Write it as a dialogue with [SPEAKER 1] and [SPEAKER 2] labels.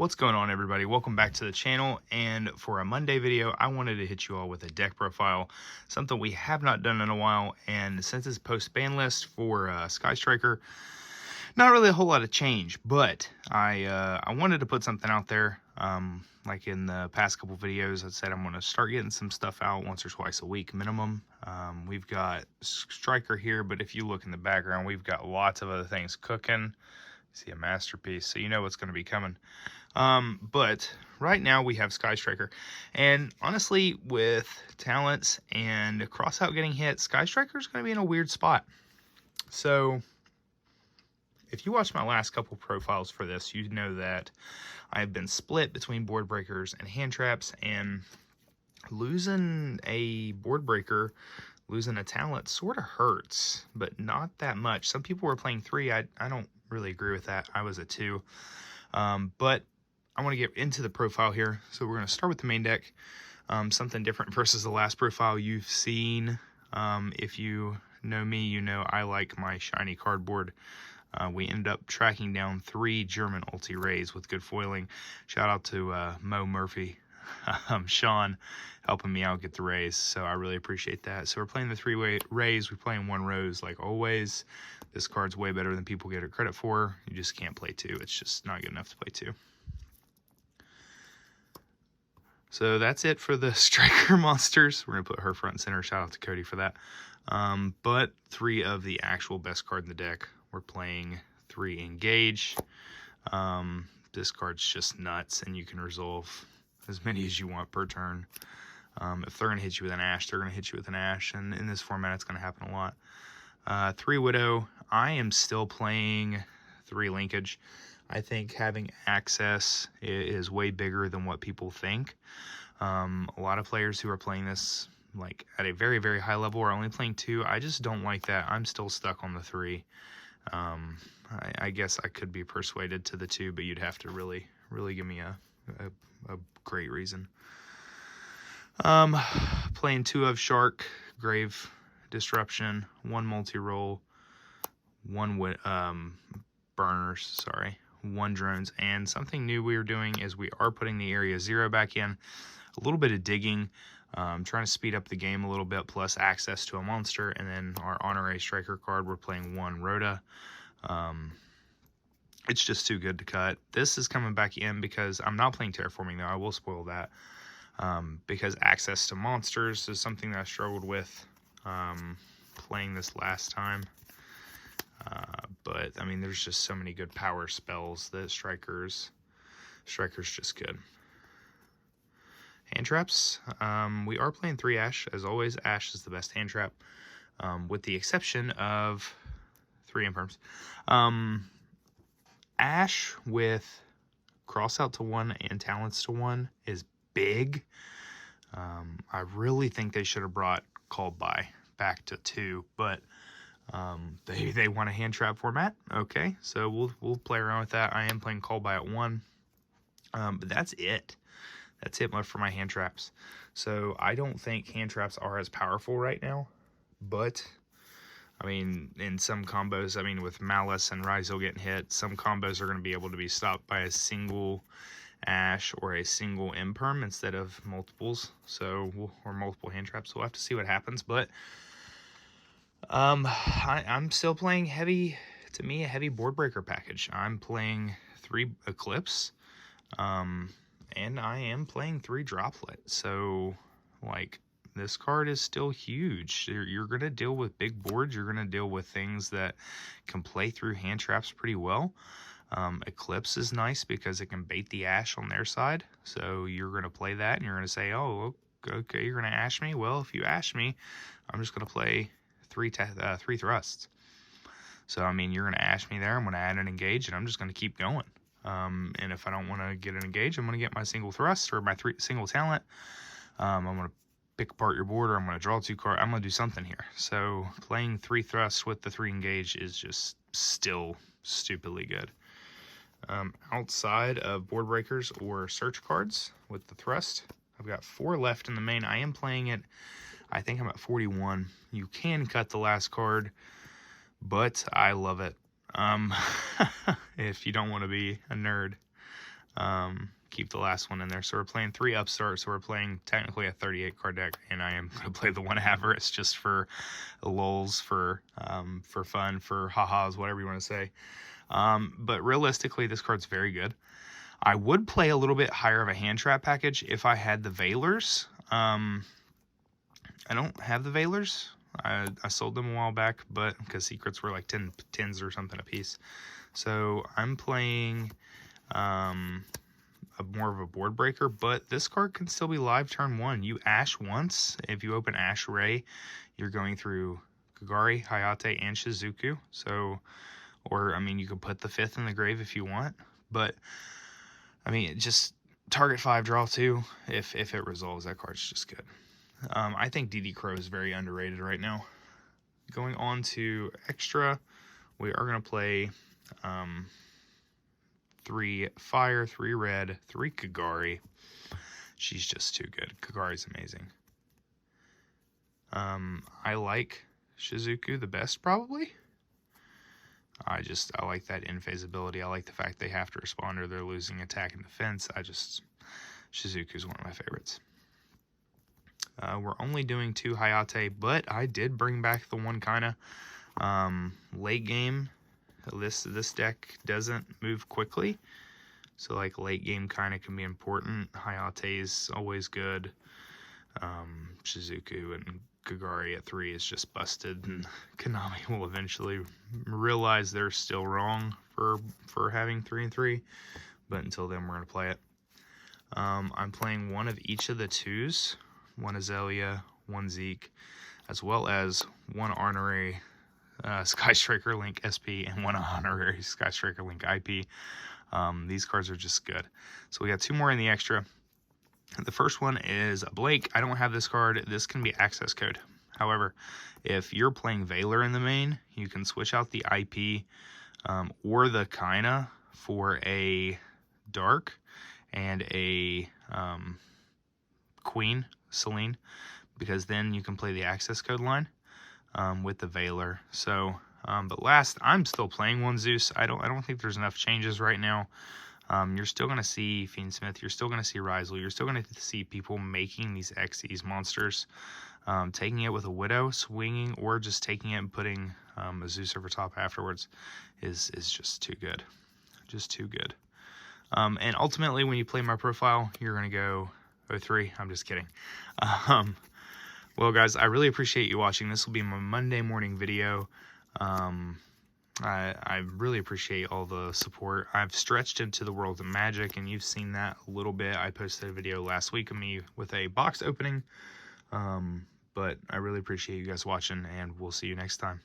[SPEAKER 1] What's going on, everybody? Welcome back to the channel, and for a Monday video I wanted to hit you all with a deck profile, something we have not done in a while. And since it's post ban list for Sky Striker, not really a whole lot of change, but I wanted to put something out there. Like in the past couple videos, I said I'm going to start getting some stuff out once or twice a week minimum. We've got Striker here, but if you look in the background, we've got lots of other things cooking. See a masterpiece, so you know what's going to be coming. But right now we have Sky Striker, and honestly, with talents and crossout getting hit, Sky Striker is going to be in a weird spot. So if you watch my last couple profiles for this, you know that I've been split between board breakers and hand traps, and losing a board breaker, losing a talent sort of hurts, but not that much. Some people were playing 3. I don't really agree with that. I was at 2. But I want to get into the profile here. So we're going to start with the main deck. Something different versus the last profile you've seen. If you know me, you know I like my shiny cardboard. We ended up tracking down 3 German ulti Rays with good foiling. Shout out to Mo Murphy, Sean, helping me out get the Rays. So I really appreciate that. So we're playing the 3 Rays. We're playing 1 Rose like always. This card's way better than people get it credit for. You just can't play 2. It's just not good enough to play 2. So that's it for the Striker monsters. We're going to put her front and center. Shout out to Cody for that. But 3 of the actual best card in the deck. We're playing 3 Engage. This card's just nuts, and you can resolve as many as you want per turn. If they're going to hit you with an Ash, they're going to hit you with an Ash. And in this format, it's going to happen a lot. 3 Widow. I am still playing 3 Linkage. I think having access is way bigger than what people think. A lot of players who are playing this like at a very, very high level are only playing 2. I just don't like that. I'm still stuck on the 3. I guess I could be persuaded to the 2, but you'd have to really, really give me a great reason. Playing 2 of Shark, Grave Disruption, 1 multi-roll, 1 burners, sorry, 1 drones, and something new we are doing is we are putting the area 0 back in. A little bit of digging, trying to speed up the game a little bit, plus access to a monster, and then our Honorary Striker card, we're playing 1 Rhoda. It's just too good to cut. This is coming back in because I'm not playing Terraforming, though. I will spoil that. Because access to monsters is something that I struggled with playing this last time. But, I mean, there's just so many good power spells that Striker's just good. Hand traps. We are playing 3 Ash. As always, Ash is the best hand trap, with the exception of 3 Imperms. Ash with crossout to 1 and talents to 1 is big. I really think they should have brought Called By back to 2, but they want a hand trap format. Okay, so we'll play around with that. I am playing Called By at 1, but that's it. That's it for my hand traps. So I don't think hand traps are as powerful right now, but I mean, in some combos, I mean, with Malice and Raye getting hit, some combos are going to be able to be stopped by a single Ash or a single Imperm instead of multiples, or multiple hand traps. We'll have to see what happens, but I'm still playing heavy, to me, a heavy board breaker package. I'm playing 3 Eclipse, and I am playing 3 Droplet, so, like, this card is still huge. You're going to deal with big boards. You're going to deal with things that can play through hand traps pretty well. Eclipse is nice because it can bait the Ash on their side. So you're going to play that and you're going to say, oh, okay, you're going to Ash me? Well, if you Ash me, I'm just going to play 3 thrusts. So, I mean, you're going to Ash me there. I'm going to add an engage and I'm just going to keep going. And if I don't want to get an engage, I'm going to get my single thrust or my single talent. I'm going to pick apart your board, or I'm going to draw 2 cards. I'm going to do something here. So playing 3 thrusts with the 3 engage is just still stupidly good. Outside of board breakers or search cards with the thrust, I've got 4 left in the main. I am playing it. I think I'm at 41. You can cut the last card, but I love it. If you don't want to be a nerd. Keep the last one in there. So we're playing 3 Upstart, so we're playing technically a 38 card deck, and I am going to play the 1 Avarice just for lulz, for fun, for ha-has, whatever you want to say. But realistically, this card's very good. I would play a little bit higher of a hand trap package if I had the Veilers. I don't have the Veilers. I sold them a while back, but because secrets were like 10s or something a piece. So I'm playing more of a board breaker, but this card can still be live turn 1. You ash once. If you open Ash Raye, you're going through Kagari, Hayate, and Shizuku. So, or I mean, you could put the 5th in the grave if you want, but I mean, just target 5, draw 2. If it resolves, that card's just good. I think DD Crow is very underrated right now. Going on to extra, we are going to play 3 fire, 3 red, 3 Kagari. She's just too good. Kagari's amazing. I like Shizuku the best, probably. I like that in-phase ability. I like the fact they have to respond or they're losing attack and defense. Shizuku's one of my favorites. We're only doing 2 Hayate, but I did bring back the one kinda. Late game, this deck doesn't move quickly, so like late game kinda can be important. Hayate is always good. Shizuku and Kagari at 3 is just busted, and Konami will eventually realize they're still wrong for having 3 and 3, but until then we're gonna play it. I'm playing one of each of the 2s. 1 Azalea, 1 Zeke, as well as 1 honorary Sky Striker Link SP and 1 honorary Sky Striker Link IP. These cards are just good. So we got 2 more in the extra. The first one is Blake. I don't have this card. This can be access code. However, if you're playing Veiler in the main, you can switch out the IP or the Kaina for a Dark and a Queen, Celine, because then you can play the access code line with the Veiler. So, but last, I'm still playing 1 Zeus. I don't think there's enough changes right now. You're still going to see Fiendsmith. You're still going to see Rizel. You're still going to see people making these Xyz monsters. Taking it with a Widow, swinging, or just taking it and putting a Zeus over top afterwards is just too good. Just too good. And ultimately, when you play my profile, you're going to go 03. I'm just kidding. Well, guys, I really appreciate you watching. This will be my Monday morning video. I really appreciate all the support. I've stretched into the world of Magic, and you've seen that a little bit. I posted a video last week of me with a box opening. But I really appreciate you guys watching, and we'll see you next time.